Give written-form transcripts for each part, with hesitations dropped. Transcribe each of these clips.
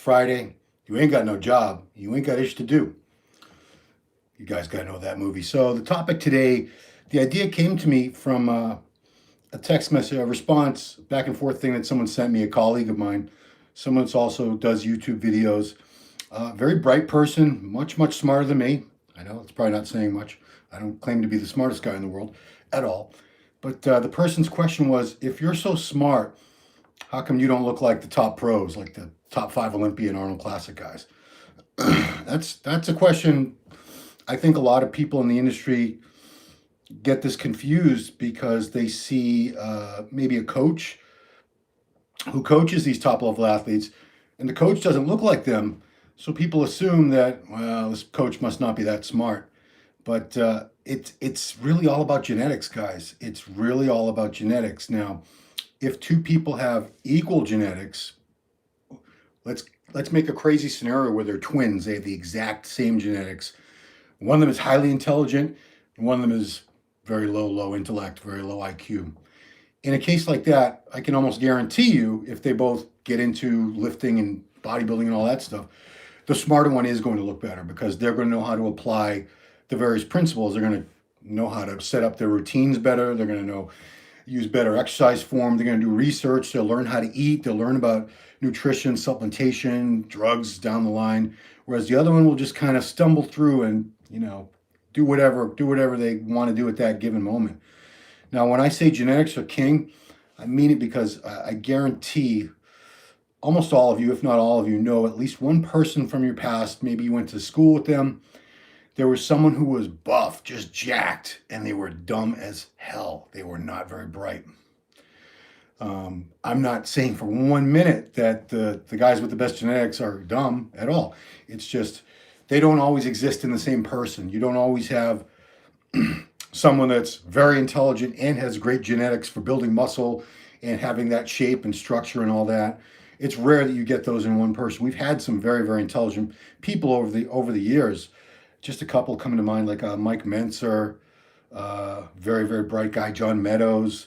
Friday. You ain't got no job. You ain't got ish to do. You guys got to know that movie. So the topic today, the idea came to me from a text message, a response, back and forth thing that someone sent me, a colleague of mine. Someone that also does YouTube videos. Very bright person, much, much smarter than me. I know it's probably not saying much. I don't claim to be the smartest guy in the world at all. But the person's question was, if you're so smart, how come you don't look like the top pros, like the top 5 Olympian Arnold Classic guys? That's a question I think a lot of people in the industry get this confused because they see maybe a coach who coaches these top level athletes, and the coach doesn't look like them. So people assume that, well, this coach must not be that smart. But it's really all about genetics, guys. It's really all about genetics. Now, if two people have equal genetics, let's make a crazy scenario where they're twins. They have the exact same genetics. One of them is highly intelligent, and one of them is very low intellect, very low IQ. In a case like that, I can almost guarantee you, if they both get into lifting and bodybuilding and all that stuff, the smarter one is going to look better because they're going to know how to apply the various principles. They're going to know how to set up their routines better. They're going to know use better exercise form. They're going to do research. They'll learn how to eat. They'll learn about nutrition, supplementation, drugs down the line. Whereas the other one will just kind of stumble through and, do whatever they want to do at that given moment. Now, when I say genetics are king, I mean it because I guarantee almost all of you, if not all of you, know at least one person from your past. Maybe you went to school with them. There was someone who was buff, just jacked, and they were dumb as hell. They were not very bright. I'm not saying for 1 minute that the guys with the best genetics are dumb at all. It's just they don't always exist in the same person. You don't always have someone that's very intelligent and has great genetics for building muscle and having that shape and structure and all that. It's rare that you get those in one person. We've had some very, very intelligent people over the years. Just a couple coming to mind, like Mike Mentzer, very, very bright guy, John Meadows,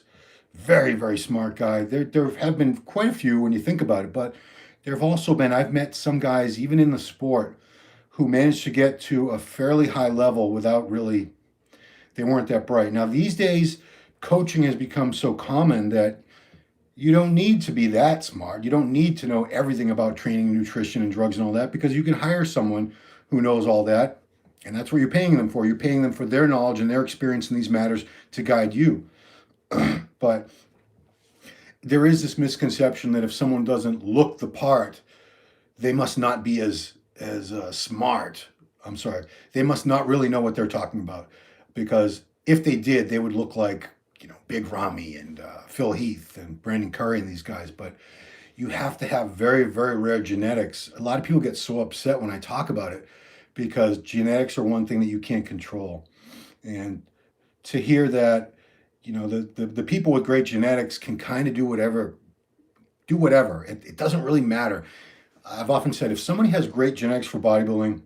very, very smart guy. There have been quite a few when you think about it, but there have also been, I've met some guys, even in the sport, who managed to get to a fairly high level without really, they weren't that bright. Now, these days, coaching has become so common that you don't need to be that smart. You don't need to know everything about training, nutrition, and drugs and all that, because you can hire someone who knows all that. And that's what you're paying them for. You're paying them for their knowledge and their experience in these matters to guide you. But there is this misconception that if someone doesn't look the part, they must not be as smart. I'm sorry. They must not really know what they're talking about. Because if they did, they would look like, Big Ramy and Phil Heath and Brandon Curry and these guys. But you have to have very, very rare genetics. A lot of people get so upset when I talk about it because genetics are one thing that you can't control. And to hear that, the people with great genetics can kind of do whatever. It doesn't really matter. I've often said if somebody has great genetics for bodybuilding,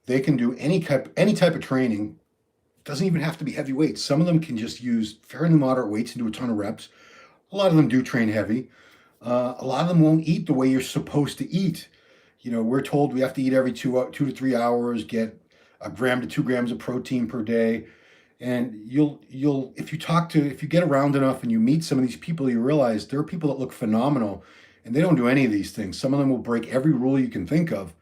they can do any type of training. It doesn't even have to be heavy weights. Some of them can just use fairly moderate weights and do a ton of reps. A lot of them do train heavy. A lot of them won't eat the way you're supposed to eat. We're told we have to eat every 2 to 3 hours, get 1 gram to 2 grams of protein per day. And if you get around enough and you meet some of these people, you realize there are people that look phenomenal and they don't do any of these things. Some of them will break every rule you can think of,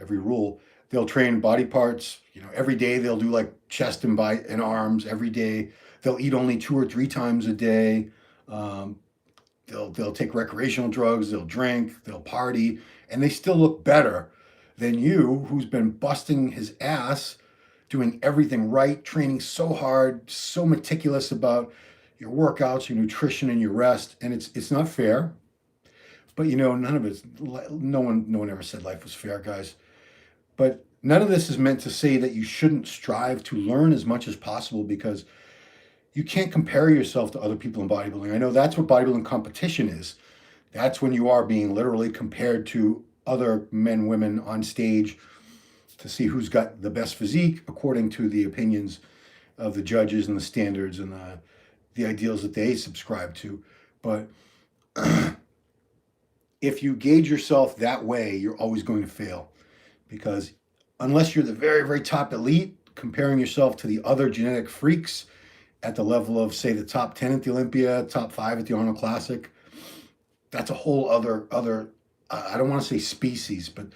every rule. They'll train body parts, every day they'll do like chest and arms every day. They'll eat only 2 or 3 times a day. They'll take recreational drugs, they'll drink, they'll party, and they still look better than you, who's been busting his ass, doing everything right, training so hard, so meticulous about your workouts, your nutrition, and your rest. And it's not fair. But none of it's, no one ever said life was fair, guys. But none of this is meant to say that you shouldn't strive to learn as much as possible, because you can't compare yourself to other people in bodybuilding. I know that's what bodybuilding competition is. That's when you are being literally compared to other men, women on stage to see who's got the best physique according to the opinions of the judges and the standards and the ideals that they subscribe to. But if you gauge yourself that way, you're always going to fail, because unless you're the very, very top elite, comparing yourself to the other genetic freaks at the level of, say, the top 10 at the Olympia, top 5 at the Arnold Classic, that's a whole other I don't want to say species, but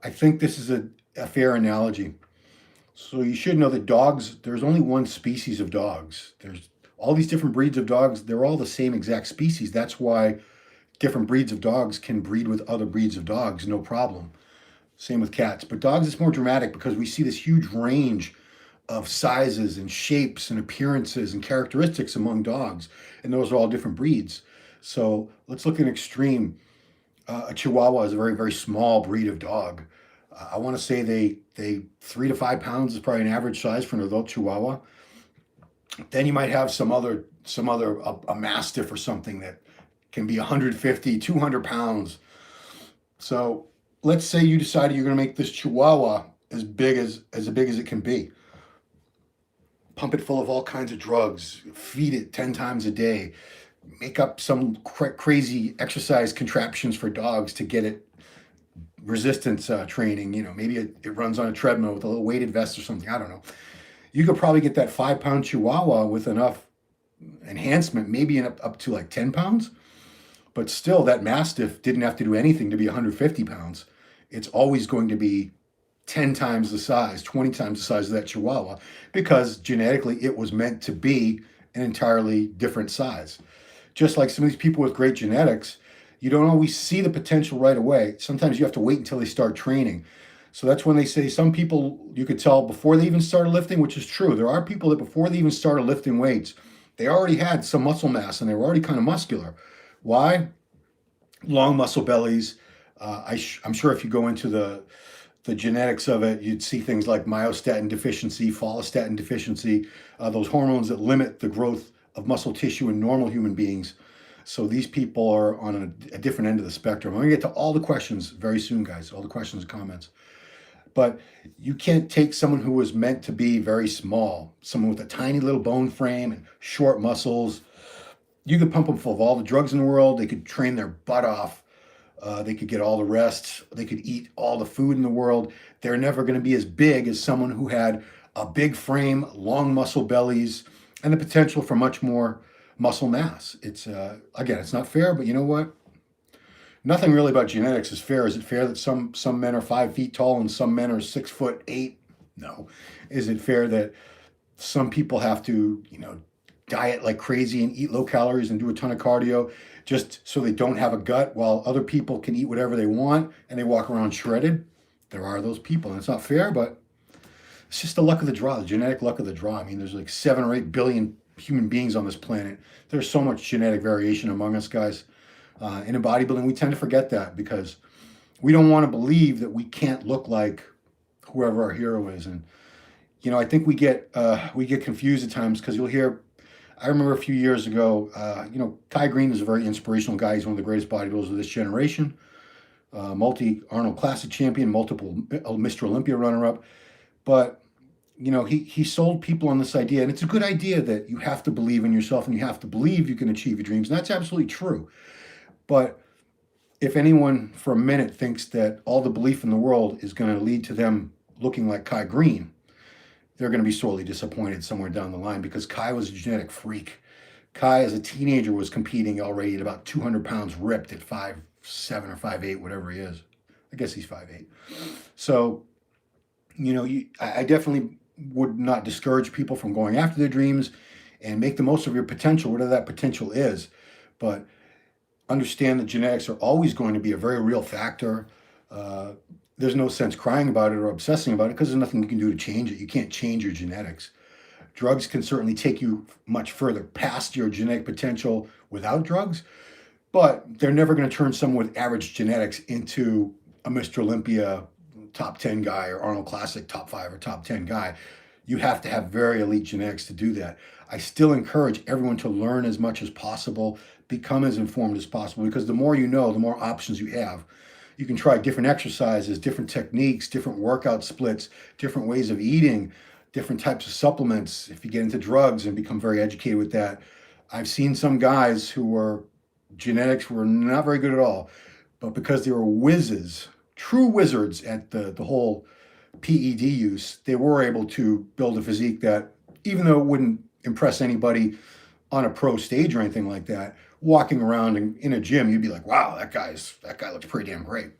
I think this is a fair analogy. So you should know that dogs, there's only one species of dogs. There's all these different breeds of dogs, they're all the same exact species. That's why different breeds of dogs can breed with other breeds of dogs, no problem. Same with cats. But dogs, it's more dramatic because we see this huge range of sizes and shapes and appearances and characteristics among dogs. And those are all different breeds. So let's look at an extreme. A Chihuahua is a very, very small breed of dog. I want to say they 3 to 5 pounds is probably an average size for an adult Chihuahua. Then you might have some other a Mastiff or something that can be 150, 200 pounds. So let's say you decided you're going to make this Chihuahua as big as it can be. Pump it full of all kinds of drugs, feed it 10 times a day, make up some crazy exercise contraptions for dogs to get it resistance training. Maybe it runs on a treadmill with a little weighted vest or something. I don't know. You could probably get that 5-pound Chihuahua with enough enhancement, maybe up to like 10 pounds. But still, that Mastiff didn't have to do anything to be 150 pounds. It's always going to be 10 times the size, 20 times the size of that Chihuahua, because genetically it was meant to be an entirely different size. Just like some of these people with great genetics, you don't always see the potential right away. Sometimes you have to wait until they start training. So that's when they say some people you could tell before they even started lifting, which is true. There are people that before they even started lifting weights, they already had some muscle mass and they were already kind of muscular. Why? Long muscle bellies. I'm sure if you go into the genetics of it, you'd see things like myostatin deficiency, follistatin deficiency, those hormones that limit the growth of muscle tissue in normal human beings. So these people are on a different end of the spectrum. I'm going to get to all the questions very soon, guys, all the questions and comments. But you can't take someone who was meant to be very small, someone with a tiny little bone frame and short muscles. You could pump them full of all the drugs in the world. They could train their butt off. They could get all the rest. They could eat all the food in the world. They're never going to be as big as someone who had a big frame, long muscle bellies, and the potential for much more muscle mass. It's again, it's not fair, but you know what? Nothing really about genetics is fair. Is it fair that some men are 5 feet tall and some men are 6'8"? No. Is it fair that some people have to, diet like crazy and eat low calories and do a ton of cardio just so they don't have a gut, while other people can eat whatever they want and they walk around shredded? There are those people, and it's not fair, but it's just the luck of the draw, the genetic luck of the draw. I mean, there's like 7 or 8 billion human beings on this planet. There's so much genetic variation among us, guys. And in bodybuilding, we tend to forget that because we don't want to believe that we can't look like whoever our hero is. And I think we get confused at times because you'll hear. I remember a few years ago, Kai Green is a very inspirational guy. He's one of the greatest bodybuilders of this generation. Multi-Arnold Classic champion, multiple Mr. Olympia runner-up. But he sold people on this idea, and it's a good idea that you have to believe in yourself and you have to believe you can achieve your dreams. And that's absolutely true. But if anyone for a minute thinks that all the belief in the world is going to lead to them looking like Kai Green, they're going to be sorely disappointed somewhere down the line, because Kai was a genetic freak. Kai, as a teenager, was competing already at about 200 pounds ripped at 5'7" or 5'8", whatever he is. I guess he's 5'8". So, I definitely would not discourage people from going after their dreams and make the most of your potential, whatever that potential is. But understand that genetics are always going to be a very real factor. There's no sense crying about it or obsessing about it because there's nothing you can do to change it. You can't change your genetics. Drugs can certainly take you much further past your genetic potential without drugs, but they're never going to turn someone with average genetics into a Mr. Olympia top 10 guy or Arnold Classic top 5 or top 10 guy. You have to have very elite genetics to do that. I still encourage everyone to learn as much as possible, become as informed as possible, because the more you know, the more options you have. You can try different exercises, different techniques, different workout splits, different ways of eating, different types of supplements. If you get into drugs and become very educated with that, I've seen some guys who were genetics were not very good at all, but because they were whizzes, true wizards at the whole PED use, they were able to build a physique that, even though it wouldn't impress anybody on a pro stage or anything like that, walking around in a gym, you'd be like, wow, that guy looks pretty damn great.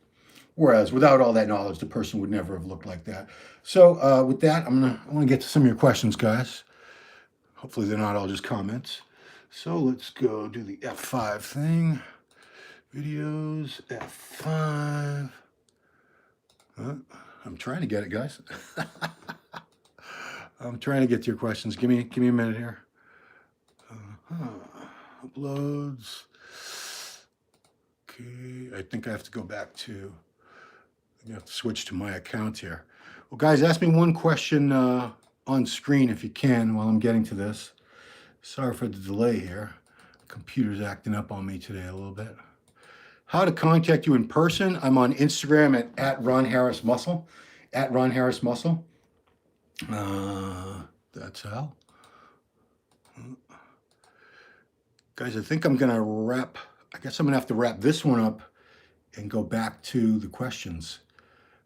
Whereas without all that knowledge, the person would never have looked like that. So with that, I want to get to some of your questions, guys. Hopefully they're not all just comments. So let's go do the F5 thing. Videos, F5. I'm trying to get it, guys. I'm trying to get to your questions. Give me a minute here. Uploads. Okay, I think I have to go back to, I have to switch to my account here. Well, guys, ask me one question on screen if you can while I'm getting to this. Sorry for the delay here. The computer's acting up on me today a little bit. How to contact you in person? I'm on Instagram at Ron Harris Muscle. At Ron Harris Muscle. That's how. Guys, I think I'm gonna wrap. I guess I'm gonna have to wrap this one up and go back to the questions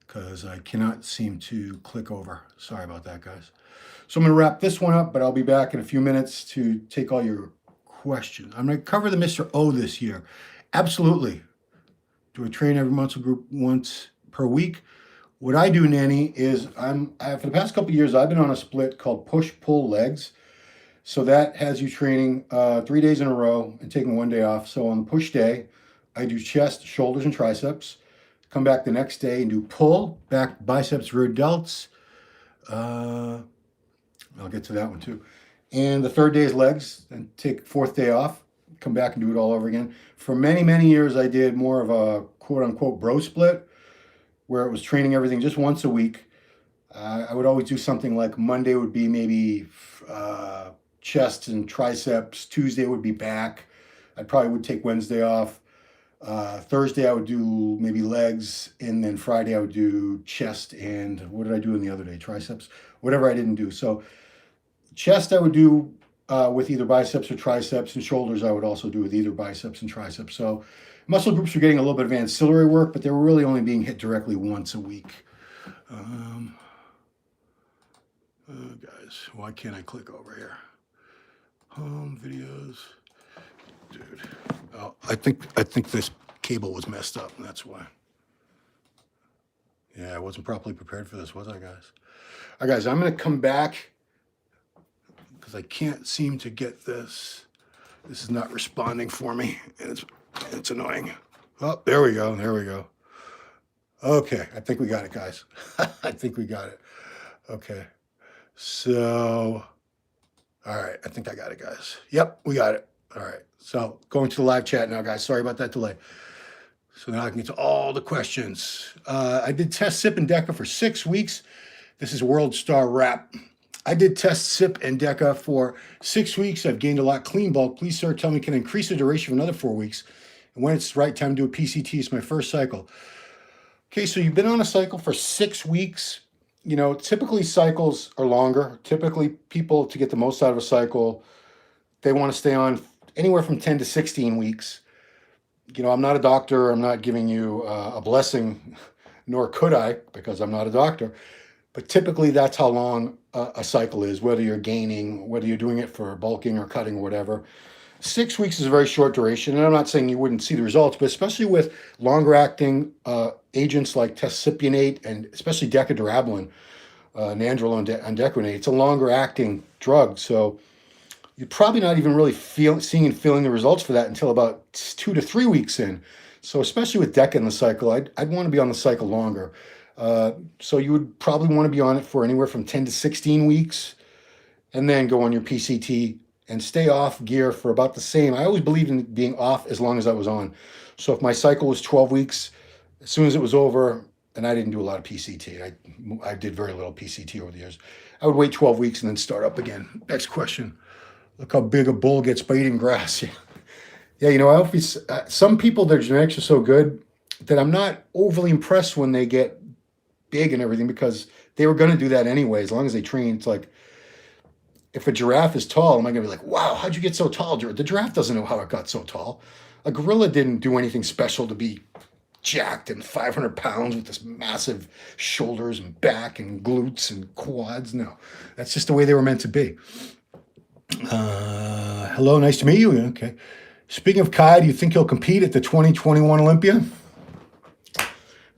because I cannot seem to click over. Sorry about that, guys. So I'm gonna wrap this one up, but I'll be back in a few minutes to take all your questions. I'm gonna cover the Mr. O this year. Absolutely. Do I train every muscle group once per week? What I do, Nanny, is for the past couple of years, I've been on a split called push-pull legs. So that has you training 3 days in a row and taking 1 day off. So on the push day, I do chest, shoulders, and triceps. Come back the next day and do pull, back, biceps, rear delts. I'll get to that one too. And the third day is legs, and take fourth day off. Come back and do it all over again. For many, many years, I did more of a quote-unquote bro split, where it was training everything just once a week. I would always do something like Monday would be maybe chest and triceps. Tuesday would be back. I probably would take Wednesday off. Thursday I would do maybe legs, and then Friday I would do chest and what did I do in the other day? Triceps, whatever I didn't do. So chest I would do with either biceps or triceps, and shoulders I would also do with either biceps and triceps. So muscle groups were getting a little bit of ancillary work, but they were really only being hit directly once a week. Guys, why can't I click over here? Home videos, dude. Oh, I think this cable was messed up, and that's why. Yeah, I wasn't properly prepared for this, was I, guys? All right, guys, I'm gonna come back because I can't seem to get this. This is not responding for me, and it's annoying. Oh, there we go. There we go. Okay, I think we got it, guys. I think we got it. Okay, so, all right, I think I got it, guys. Yep, we got it. All right, so going to the live chat now, guys. Sorry about that delay. So now I can get to all the questions. I did test SIP and DECA for 6 weeks. This is World Star Wrap. I did test SIP and DECA for 6 weeks. I've gained a lot clean bulk. Please, sir, tell me, can I increase the duration for another 4 weeks? And when it's the right time to do a PCT, it's my first cycle. Okay, so you've been on a cycle for 6 weeks. You know, typically cycles are longer. Typically people, to get the most out of a cycle, they want to stay on anywhere from 10 to 16 weeks. You know, I'm not a doctor. I'm not giving you a blessing, nor could I, because I'm not a doctor. But typically that's how long a cycle is, whether you're gaining, whether you're doing it for bulking or cutting or whatever. 6 weeks is a very short duration, and I'm not saying you wouldn't see the results, but especially with longer acting agents like tescipionate and especially decadurabolin, nandrolone and decronate, it's a longer acting drug. So you're probably not even really seeing and feeling the results for that until about 2 to 3 weeks in. So especially with DECA in the cycle, I'd want to be on the cycle longer. So you would probably want to be on it for anywhere from 10 to 16 weeks and then go on your PCT and stay off gear for about the same. I always believed in being off as long as I was on. So if my cycle was 12 weeks, as soon as it was over, and I didn't do a lot of PCT. I did very little PCT over the years. I would wait 12 weeks and then start up again. Next question. Look how big a bull gets by eating grass. Yeah, you know, some people, their genetics are so good that I'm not overly impressed when they get big and everything, because they were going to do that anyway, as long as they train. It's like, if a giraffe is tall, am I going to be like, wow, how'd you get so tall? The giraffe doesn't know how it got so tall. A gorilla didn't do anything special to be jacked and 500 pounds with this massive shoulders and back and glutes and quads. No, that's just the way they were meant to be. Hello, nice to meet you. Okay. Speaking of Kai, do you think he'll compete at the 2021 Olympia?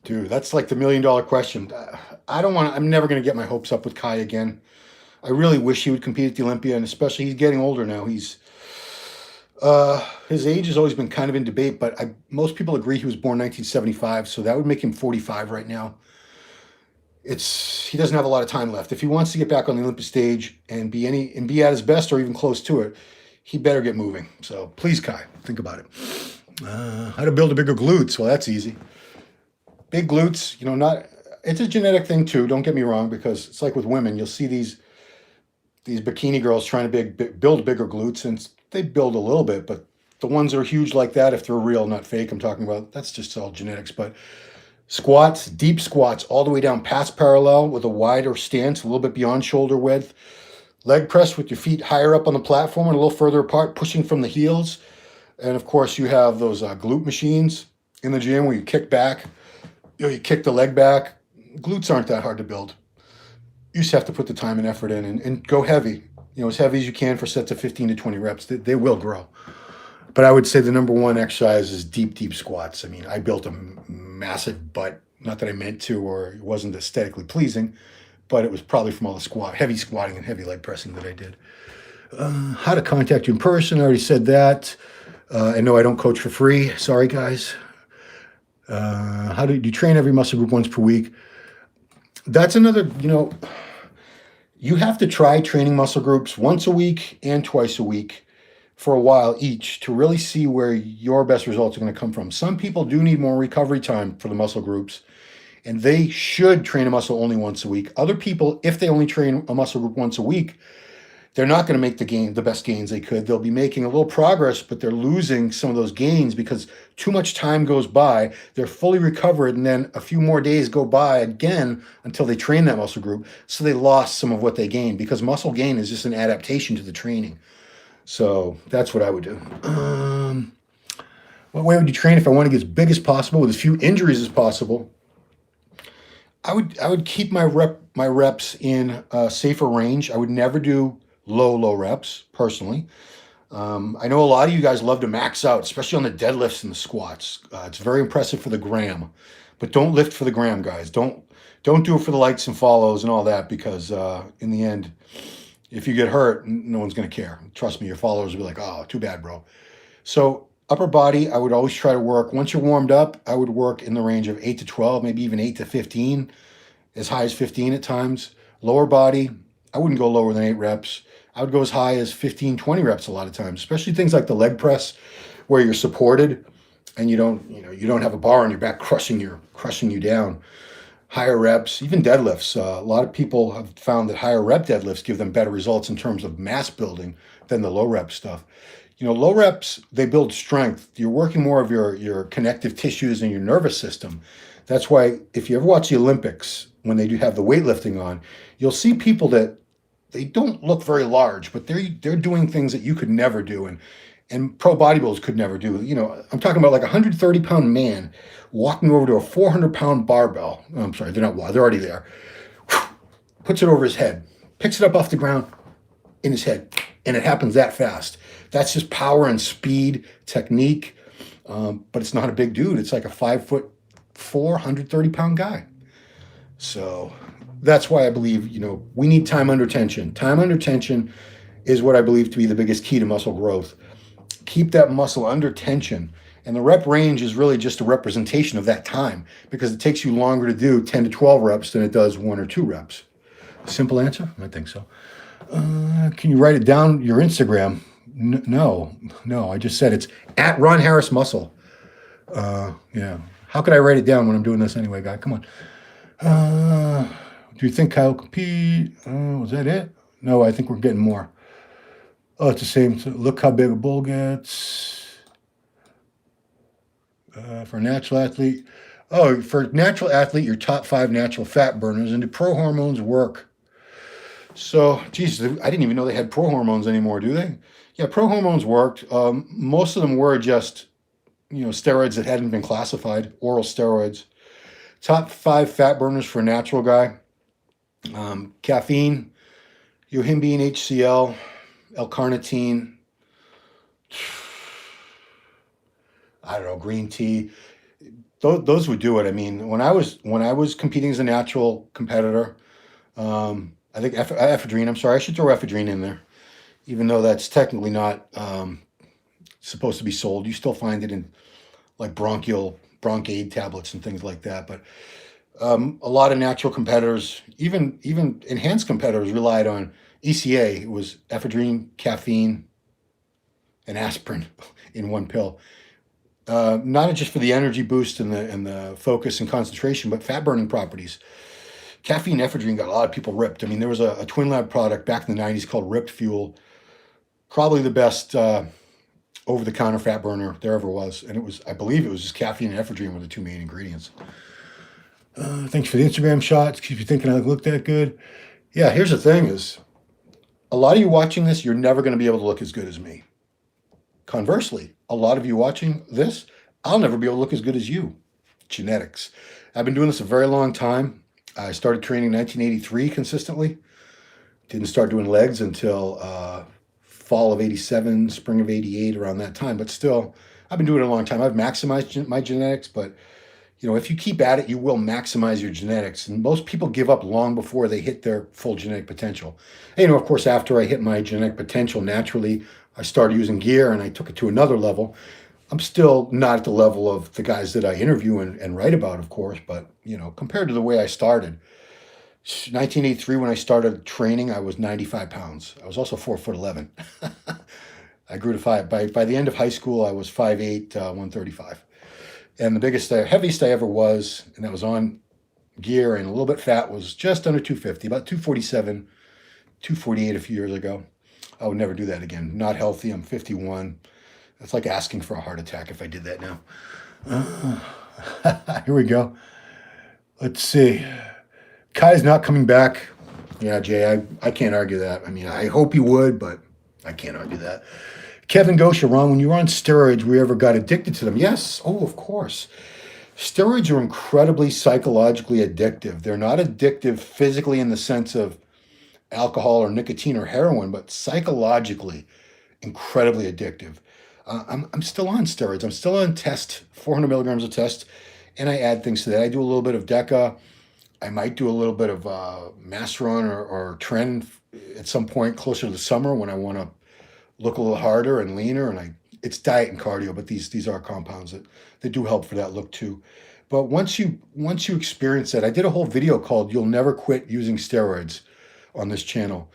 Dude, that's like the $1 million question. I'm never going to get my hopes up with Kai again. I really wish he would compete at the Olympia, and especially he's getting older now. His age has always been kind of in debate, but most people agree he was born 1975, so that would make him 45 right now. He doesn't have a lot of time left. If he wants to get back on the Olympus stage and be at his best or even close to it, he better get moving. So please, Kai, think about it. How to build a bigger glutes? Well, that's easy. Big glutes, it's a genetic thing too. Don't get me wrong, because it's like with women. You'll see these bikini girls trying to build bigger glutes, and they build a little bit, but the ones that are huge like that, if they're real, not fake, I'm talking about, that's just all genetics. But squats, deep squats, all the way down past parallel with a wider stance, a little bit beyond shoulder width. Leg press with your feet higher up on the platform and a little further apart, pushing from the heels. And of course, you have those glute machines in the gym where you kick back. You kick the leg back. Glutes aren't that hard to build. You just have to put the time and effort in and go heavy. As heavy as you can for sets of 15 to 20 reps. They will grow. But I would say the number one exercise is deep squats. I mean, I built a massive butt. Not that I meant to, or it wasn't aesthetically pleasing, but it was probably from all the heavy squatting and heavy leg pressing that I did. How to contact you in person. I already said that. And no, I don't coach for free. Sorry, guys. How do you train every muscle group once per week? That's another, you have to try training muscle groups once a week and twice a week for a while each to really see where your best results are going to come from. Some people do need more recovery time for the muscle groups, and they should train a muscle only once a week. Other people, if they only train a muscle group once a week, they're not going to make the best gains they could. They'll be making a little progress, but they're losing some of those gains because too much time goes by. They're fully recovered, and then a few more days go by again until they train that muscle group. So they lost some of what they gained, because muscle gain is just an adaptation to the training. So that's what I would do. What way would you train if I want to get as big as possible with as few injuries as possible? I would keep my reps in a safer range. I would never do low reps, personally. I know a lot of you guys love to max out, especially on the deadlifts and the squats. It's very impressive for the gram, but don't lift for the gram, guys. Don't do it for the likes and follows and all that, because in the end, if you get hurt, no one's going to care. Trust me, your followers will be like, oh, too bad, bro. So upper body, I would always try to work. Once you're warmed up, I would work in the range of 8 to 12, maybe even 8 to 15, as high as 15 at times. Lower body, I wouldn't go lower than 8 reps. I would go as high as 15, 20 reps a lot of times, especially things like the leg press where you're supported and you don't have a bar on your back crushing you down. Higher reps, even deadlifts. A lot of people have found that higher rep deadlifts give them better results in terms of mass building than the low rep stuff. Low reps, they build strength. You're working more of your connective tissues and your nervous system. That's why if you ever watch the Olympics, when they do have the weightlifting on, you'll see people that they don't look very large, but they're doing things that you could never do, and pro bodybuilders could never do. I'm talking about like a 130-pound man walking over to a 400-pound barbell. Oh, I'm sorry, they're already there. Puts it over his head, picks it up off the ground in his head, and it happens that fast. That's just power and speed, technique, but it's not a big dude. It's like a 5'4", 130-pound guy. So that's why I believe, we need time under tension. Time under tension is what I believe to be the biggest key to muscle growth. Keep that muscle under tension. And the rep range is really just a representation of that time, because it takes you longer to do 10 to 12 reps than it does 1 or 2 reps. Simple answer? I think so. Can you write it down, your Instagram? No, I just said it's at Ron Harris Muscle. Yeah. How could I write it down when I'm doing this anyway, guy? Come on. Do you think Kyle will compete? Was that it? No, I think we're getting more. Oh, it's the same. So look how big a bull gets. For a natural athlete. Oh, for a natural athlete, your top 5 natural fat burners, and do pro hormones work? So, Jesus, I didn't even know they had pro hormones anymore, do they? Yeah, pro hormones worked. Most of them were just steroids that hadn't been classified, oral steroids. Top 5 fat burners for a natural guy. Caffeine, yohimbine, HCl, L-carnitine, I don't know, green tea. Those would do it. I mean, when I was competing as a natural competitor, I think ephedrine. I'm sorry, I should throw ephedrine in there, even though that's technically not supposed to be sold. You still find it in like bronchaid tablets and things like that. But a lot of natural competitors, even enhanced competitors, relied on ECA. It was ephedrine, caffeine, and aspirin in one pill. Not just for the energy boost and the focus and concentration, but fat burning properties. Caffeine and ephedrine got a lot of people ripped. I mean, there was a Twin Lab product back in the 90s called Ripped Fuel, probably the best over-the-counter fat burner there ever was. And I believe it was just caffeine and ephedrine were the two main ingredients. Thanks for the Instagram shots. Keep you thinking I look that good. Yeah, here's the thing is, a lot of you watching this, you're never going to be able to look as good as me. Conversely, a lot of you watching this, I'll never be able to look as good as you. Genetics. I've been doing this a very long time. I started training in 1983 consistently. Didn't start doing legs until fall of 87, spring of 88, around that time. But still, I've been doing it a long time. I've maximized my genetics, but if you keep at it, you will maximize your genetics. And most people give up long before they hit their full genetic potential. And, of course, after I hit my genetic potential, naturally, I started using gear and I took it to another level. I'm still not at the level of the guys that I interview and write about, of course, but, compared to the way I started, 1983, when I started training, I was 95 pounds. I was also 4'11". I grew to 5. By the end of high school, I was 5'8", 135. And the heaviest I ever was, and that was on gear and a little bit fat, was just under 250, about 247, 248 a few years ago. I would never do that again. Not healthy. I'm 51. It's like asking for a heart attack if I did that now. Here we go. Let's see. Kai's not coming back. Yeah, Jay, I can't argue that. I mean, I hope he would, but I can't argue that. Kevin Gosha, Ron, when you were on steroids, we ever got addicted to them? Yes. Oh, of course. Steroids are incredibly psychologically addictive. They're not addictive physically in the sense of alcohol or nicotine or heroin, but psychologically incredibly addictive. I'm still on steroids. I'm still on test, 400 milligrams of test, and I add things to that. I do a little bit of DECA. I might do a little bit of Masteron or Tren at some point closer to the summer when I want to look a little harder and leaner. And it's diet and cardio, but these are compounds that do help for that look too. But once you experience that, I did a whole video called "You'll Never Quit Using Steroids" on this channel,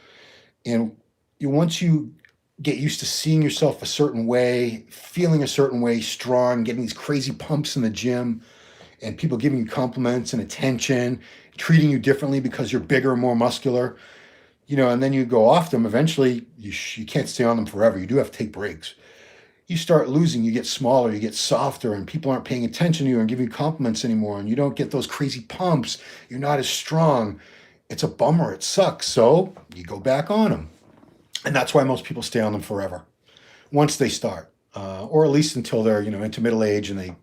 and once you get used to seeing yourself a certain way, feeling a certain way, strong, getting these crazy pumps in the gym, and people giving you compliments and attention, treating you differently because you're bigger and more muscular, and then you go off them, eventually you can't stay on them forever. You do have to take breaks. You start losing, you get smaller, you get softer, and people aren't paying attention to you and giving you compliments anymore, and you don't get those crazy pumps. You're not as strong. It's a bummer. It sucks. So you go back on them. And that's why most people stay on them forever once they start, or at least until they're, into middle age and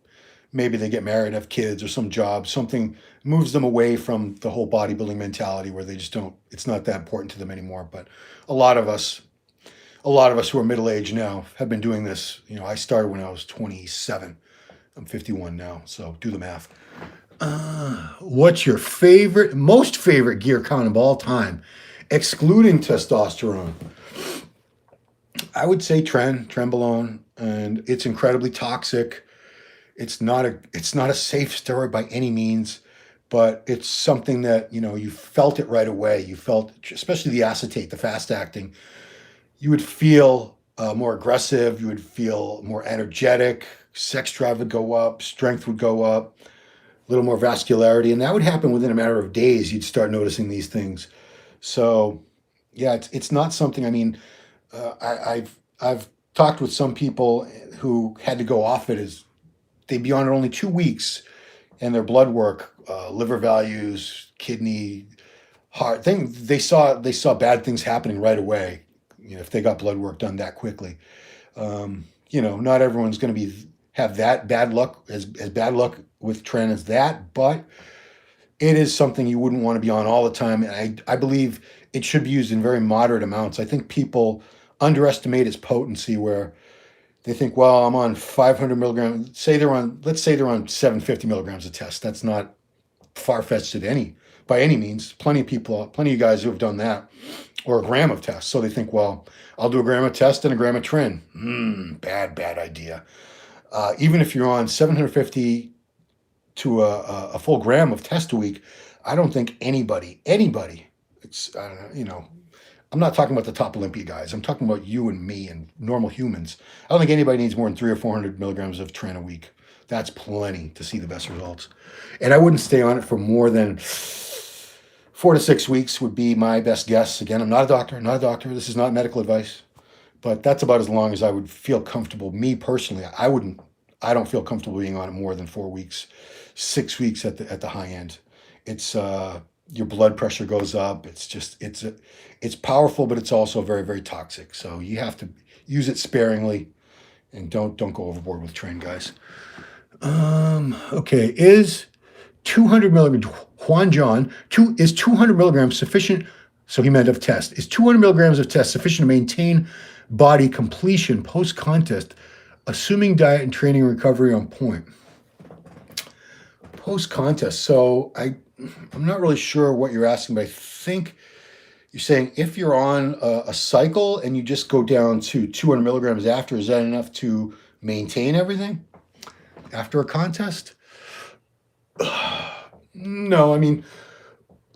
maybe they get married, have kids or some job, something moves them away from the whole bodybuilding mentality where they just it's not that important to them anymore. But a lot of us who are middle-aged now have been doing this. I started when I was 27. I'm 51 now. So do the math. What's your most favorite gear count of all time, excluding testosterone? I would say Trenbolone, and it's incredibly toxic. It's not a safe steroid by any means, but it's something that, you felt it right away. You felt, especially the acetate, the fast acting, you would feel more aggressive. You would feel more energetic. Sex drive would go up. Strength would go up. A little more vascularity. And that would happen within a matter of days. You'd start noticing these things. So, yeah, it's not something, I mean, I've talked with some people who had to go off it as they'd be on it only 2 weeks, and their blood work, liver values, kidney, heart thing, they saw bad things happening right away. If they got blood work done that quickly, not everyone's going to have that bad luck, as bad luck with tren as that, but it is something you wouldn't want to be on all the time. And I believe it should be used in very moderate amounts. I think people underestimate its potency where they think, well, I'm on 500 milligrams. Let's say they're on 750 milligrams of test. That's not far-fetched by any means. Plenty of guys who have done that, or a gram of test. So they think, well, I'll do a gram of test and a gram of tren. Bad idea. Even if you're on 750 to a full gram of test a week, I don't think anybody, I don't know, I'm not talking about the top Olympia guys. I'm talking about you and me and normal humans. I don't think anybody needs more than 300 or 400 milligrams of tren a week. That's plenty to see the best results. And I wouldn't stay on it for more than 4 to 6 weeks would be my best guess. Again, I'm not a doctor. This is not medical advice, but that's about as long as I would feel comfortable. Me personally, I don't feel comfortable being on it more than 4 weeks, 6 weeks at the high end. It's your blood pressure goes up. It's powerful, but it's also very, very toxic. So you have to use it sparingly, and don't go overboard with tren, guys. Okay, is 200 milligrams, Juan John, is 200 milligrams sufficient? So he meant of test. Is 200 milligrams of test sufficient to maintain body completion post-contest, assuming diet and training recovery on point? Post-contest. So I'm not really sure what you're asking, but I think you're saying if you're on a cycle and you just go down to 200 milligrams after, is that enough to maintain everything after a contest? No, I mean,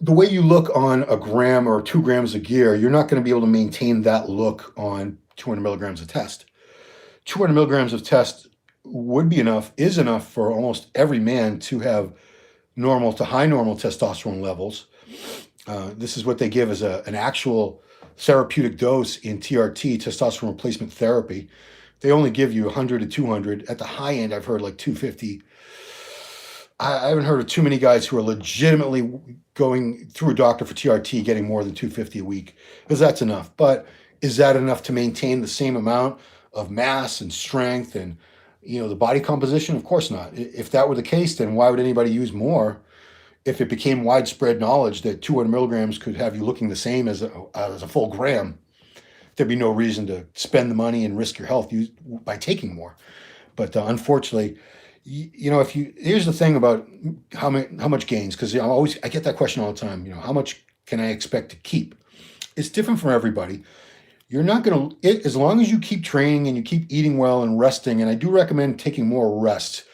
the way you look on a gram or 2 grams of gear, you're not going to be able to maintain that look on 200 milligrams of test. 200 milligrams of test is enough for almost every man to have normal to high normal testosterone levels. This is what they give as an actual therapeutic dose in TRT, testosterone replacement therapy. They only give you 100 to 200. At the high end, I've heard like 250. I haven't heard of too many guys who are legitimately going through a doctor for TRT getting more than 250 a week, because that's enough. But is that enough to maintain the same amount of mass and strength and the body composition? Of course not. If that were the case, then why would anybody use more? If it became widespread knowledge that 200 milligrams could have you looking the same as a full gram, there'd be no reason to spend the money and risk your health by taking more. But unfortunately, here's the thing about how much gains, because I get that question all the time. How much can I expect to keep? It's different for everybody. You're not going to, as long as you keep training and you keep eating well and resting, and I do recommend taking more rest,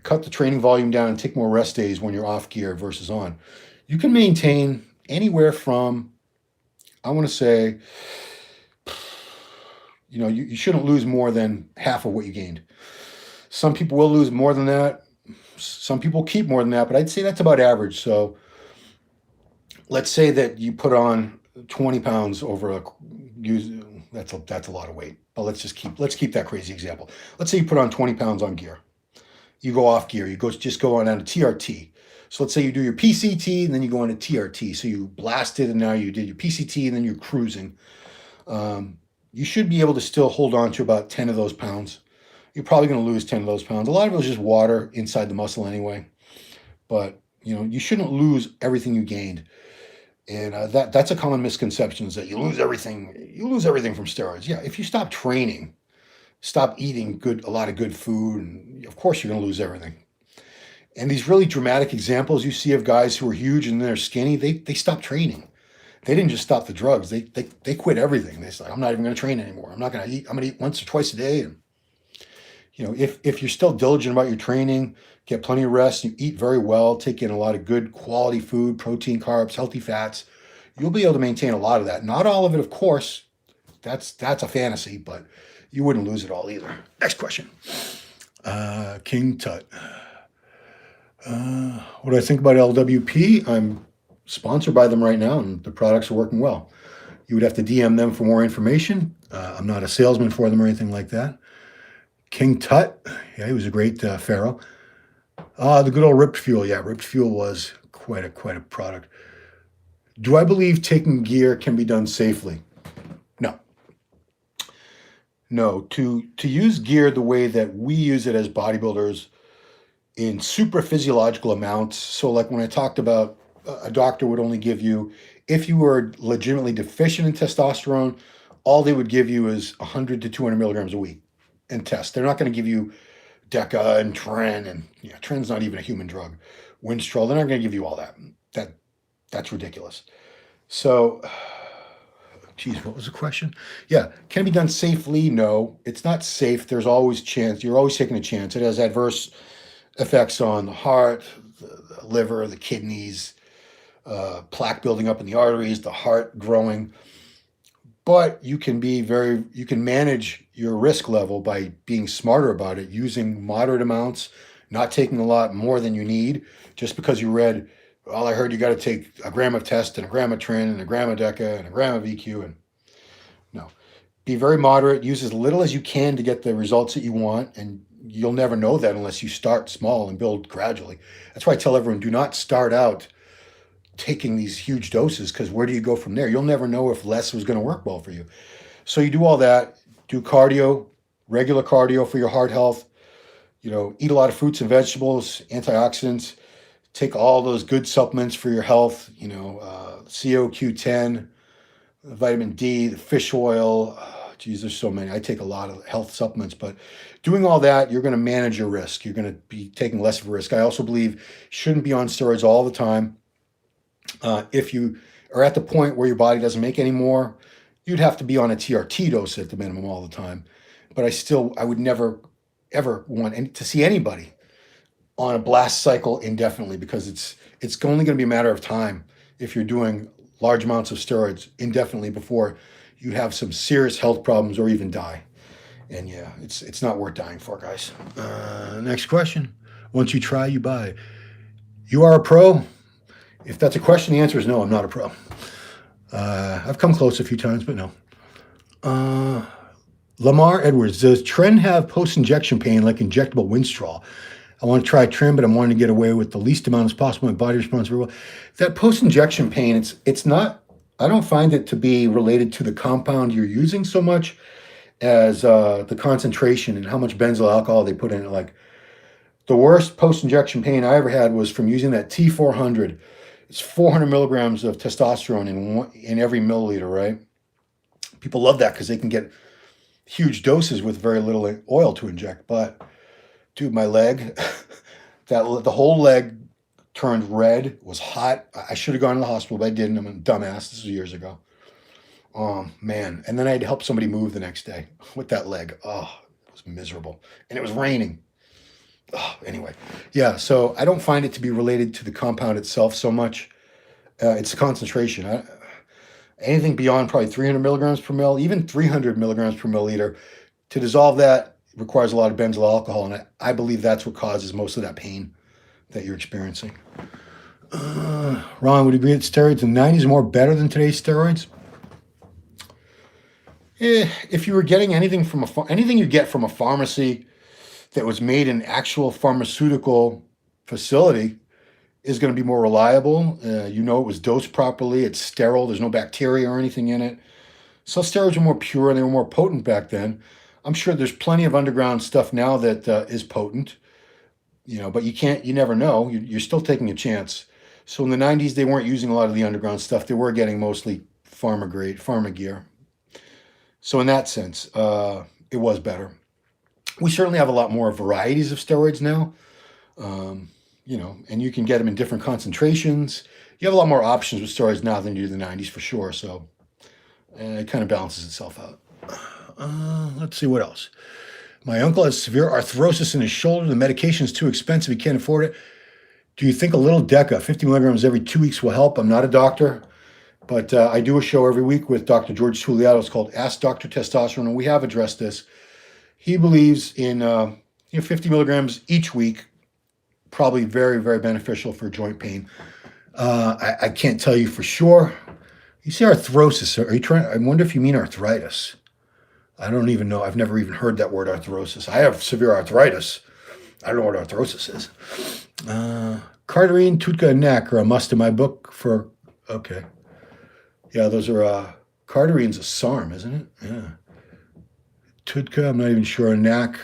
cut the training volume down and take more rest days when you're off gear versus on. You can maintain anywhere from, I want to say, you shouldn't lose more than half of what you gained. Some people will lose more than that. Some people keep more than that, but I'd say that's about average. So let's say that you put on 20 pounds over that's a lot of weight. But let's keep that crazy example. Let's say you put on 20 pounds on gear. You go off gear. You just go on to TRT. So let's say you do your PCT and then you go on to TRT. So you blasted and now you did your PCT and then you're cruising. You should be able to still hold on to about 10 of those pounds. You're probably going to lose 10 of those pounds. A lot of it is just water inside the muscle anyway. But, you shouldn't lose everything you gained. And that's a common misconception, is that you lose everything. You lose everything from steroids. Yeah, if you stop training, stop eating a lot of good food, and of course you're going to lose everything. And these really dramatic examples you see of guys who are huge and they're skinny, they stopped training. They didn't just stop the drugs. They quit everything. They said, I'm not even going to train anymore. I'm not going to eat. I'm going to eat once or twice a day. And, if you're still diligent about your training, get plenty of rest, you eat very well, take in a lot of good quality food, protein, carbs, healthy fats, you'll be able to maintain a lot of that. Not all of it, of course. That's a fantasy, but you wouldn't lose it all either. Next question. King Tut. What do I think about LWP? I'm sponsored by them right now, and the products are working well. You would have to DM them for more information. I'm not a salesman for them or anything like that. King Tut, yeah, he was a great pharaoh. The good old Ripped Fuel, yeah, Ripped Fuel was quite a product. Do I believe taking gear can be done safely? No. No, to use gear the way that we use it as bodybuilders in super physiological amounts. So, like when I talked about a doctor would only give you, if you were legitimately deficient in testosterone, all they would give you is 100 to 200 milligrams a week in test. They're not going to give you Deca and Tren, and yeah, Tren's not even a human drug. Winstrol, they're not going to give you all that. That's ridiculous. So, geez, what was the question? Yeah, can it be done safely? No, it's not safe. There's always chance. You're always taking a chance. It has adverse effects on the heart, the liver, the kidneys, plaque building up in the arteries, the heart growing. But you can manage your risk level by being smarter about it, using moderate amounts, not taking a lot more than you need. Just because you read, well, I heard you got to take a gram of test and a gram of Tren and a gram of Deca and a gram of EQ. And no, be very moderate. Use as little as you can to get the results that you want, and you'll never know that unless you start small and build gradually. That's why I tell everyone, do not start out taking these huge doses, because where do you go from there? You'll never know if less was going to work well for you. So you do all that, do cardio, regular cardio for your heart health, eat a lot of fruits and vegetables, antioxidants, take all those good supplements for your health, CoQ10, vitamin D, the fish oil. Geez, there's so many. I take a lot of health supplements, but doing all that, you're going to manage your risk. You're going to be taking less of a risk. I also believe you shouldn't be on steroids all the time. If you are at the point where your body doesn't make any more, you'd have to be on a TRT dose at the minimum all the time. But I would never, ever want to see anybody on a blast cycle indefinitely, because it's only going to be a matter of time if you're doing large amounts of steroids indefinitely before you have some serious health problems or even die. And yeah, it's not worth dying for, guys. Next question. Once you try, you buy. You are a pro? If that's a question, the answer is no, I'm not a pro. I've come close a few times, but no. Lamar Edwards, does Tren have post-injection pain like injectable Winstrol? I want to try Tren, but I'm wanting to get away with the least amount as possible. My body responds very well. That post-injection pain, it's not, I don't find it to be related to the compound you're using so much as the concentration and how much benzyl alcohol they put in it. Like, the worst post-injection pain I ever had was from using that T400. It's 400 milligrams of testosterone in every milliliter, right? People love that because they can get huge doses with very little oil to inject. But dude, my leg, the whole leg turned red, was hot. I should have gone to the hospital, but I didn't. I'm a dumbass. This was years ago. Oh, man. And then I had to help somebody move the next day with that leg. Oh, it was miserable. And it was raining. Oh, anyway, yeah, so I don't find it to be related to the compound itself so much. It's the concentration. Anything beyond probably 300 milligrams per mil, even 300 milligrams per milliliter, to dissolve that requires a lot of benzyl alcohol, and I believe that's what causes most of that pain that you're experiencing. Ron, would you agree that steroids in the 90s are more better than today's steroids? If you were getting anything anything you get from a pharmacy that was made in actual pharmaceutical facility is going to be more reliable. It was dosed properly. It's sterile. There's no bacteria or anything in it. So steroids were more pure and they were more potent back then. I'm sure there's plenty of underground stuff now that is potent, but you never know. You're still taking a chance. So in the 90s, they weren't using a lot of the underground stuff. They were getting mostly pharma gear. So in that sense, it was better. We certainly have a lot more varieties of steroids now, and you can get them in different concentrations. You have a lot more options with steroids now than you did in the 90s for sure. So it kind of balances itself out. Let's see what else. My uncle has severe arthrosis in his shoulder. The medication is too expensive. He can't afford it. Do you think a little Deca, 50 milligrams every 2 weeks, will help? I'm not a doctor, but I do a show every week with Dr. George Tuliato. It's called Ask Dr. Testosterone, and we have addressed this. He believes in 50 milligrams each week, probably very, very beneficial for joint pain. I can't tell you for sure. You say arthrosis. Are you trying? I wonder if you mean arthritis. I don't even know. I've never even heard that word arthrosis. I have severe arthritis. I don't know what arthrosis is. Cardarine, Tutka, and Neck are a must in my book for, okay. Yeah, those are, Cardarine's a SARM, isn't it? Yeah. Tudka, I'm not even sure. Knack.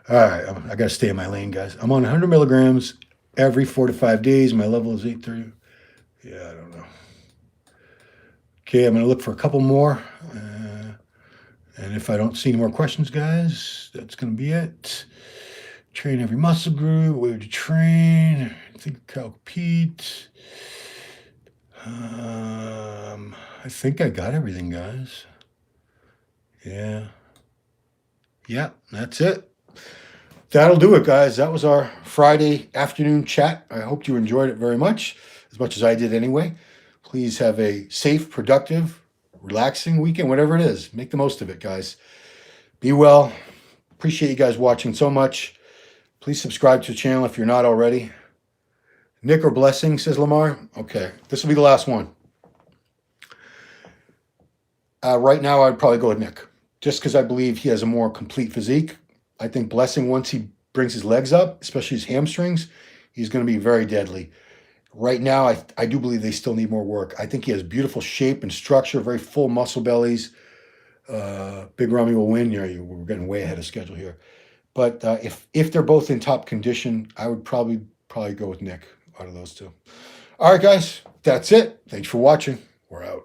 All right, I got to stay in my lane, guys. I'm on 100 milligrams every 4 to 5 days. My level is 830. Yeah, I don't know. Okay, I'm going to look for a couple more. And if I don't see any more questions, guys, that's going to be it. Train every muscle group, way to train. I think Calc Pete. I think I got everything, guys. Yeah. Yeah, that's it. That'll do it, guys. That was our Friday afternoon chat. I hope you enjoyed it very much as I did anyway. Please have a safe, productive, relaxing weekend, whatever it is. Make the most of it, guys. Be well. Appreciate you guys watching so much. Please subscribe to the channel if you're not already. Nick or Blessing, says Lamar. Okay, this will be the last one. Right now, I'd probably go with Nick, just because I believe he has a more complete physique. I think Blessing, once he brings his legs up, especially his hamstrings, he's going to be very deadly. Right now, I do believe they still need more work. I think he has beautiful shape and structure, very full muscle bellies. Big Rummy will win. We're getting way ahead of schedule here. But if they're both in top condition, I would probably go with Nick out of those two. All right, guys, that's it. Thanks for watching. We're out.